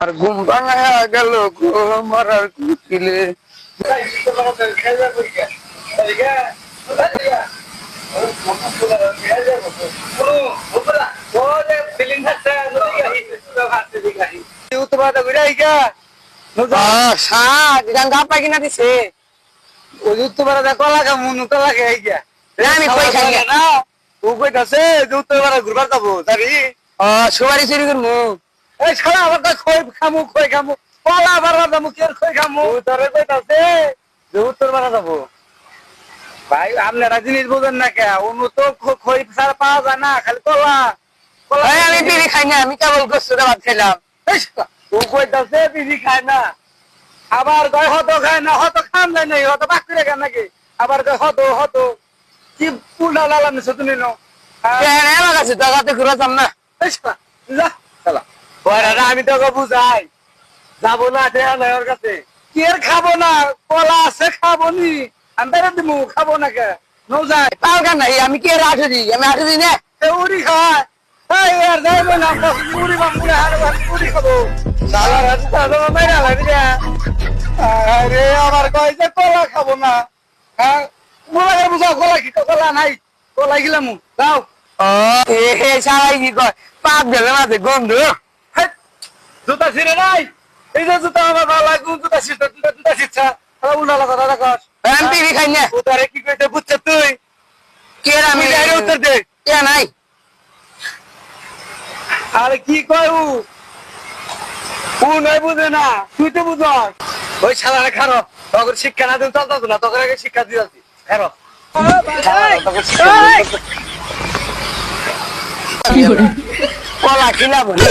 আর ঘুম ভাঙা গেল মারার কুকিলে। কিনা দিছে কলা মুনু কলা খাই গিয়া আমি কই খাই না ও কইতাছে যে উত্তর পাড়া ঘুরবার যাবো যাবি সুপারি চুরি করবো এই ছাড়া আবার খই খামু কলা বারবার যাবো কি খই খামু তোরে কইতাছে যে উত্তর পাড়া যাবো। ভাই আপনারা জিনিস বোঝেন না কে অন্য তো খই ছাড়া পাওয়া যায় না খালি কলা কলা। আমি বিড়ি খাই না আমি কেবল গোস্ত ভাত খাইলাম। ও কইতাছে বিড়ি খায় না আবার কয় হতো খায় না হতো খান যায় নাই হতো বাক করে খান নাকি আবার কয় হতো কি পুলা লালাম নিছো তুমি নো আমার কাছে টাকাতে ঘুরে যাম না আমি তোকে বুঝাই যাবো না দেয়া নাই ওর কাছে কি আর খাবো না কলা আছে খাবো নি আমি বেড়ে দিব খাবো না কে নো যায় তাও কেন নাই আমি কি আর আঠে দিই আমি আঠে দিই না উড়ি খায় আর যাইবো না উড়ি বামুড়ে হারে উড়ি খাবো সালা রাতে তাহলে মেরা লাগি রে। আরে আমার কয় যে কলা খাবো না হ্যাঁ মোলা বুঝাও কলা কি কলা নাই কলা গিলাম যাও এ সারাই কি কয় পাপ গেলে মাঝে গন্ধ জুতা ছিঁড়ে নাই এই যে জুতা আমার ভালো লাগবে জুতা ছিঁড়ছা উল্টা কথা রাখস আমি বিড়ি খাই না উতারে কি কইতে বুঝছে তুই কে আমি যাই উত্তর দে কে নাই আরে কি কয় ও নাই বুঝে না তুই তো বুঝ ওই ছাড়া খারো তখন শিক্ষা না দিন চলতো না তখন আগে শিক্ষা দিয়েছি খারো কলা কিনা বলে